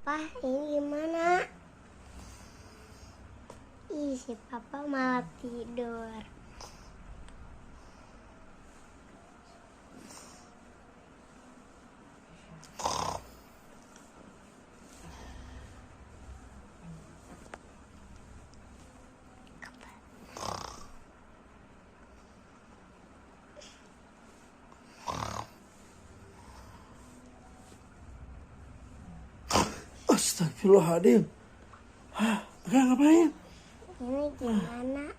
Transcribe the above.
Papa, ini gimana? Ih, si Papa malah tidur. Astagfirullahaladzim. Hah, Aga ngapain? Ini gimana?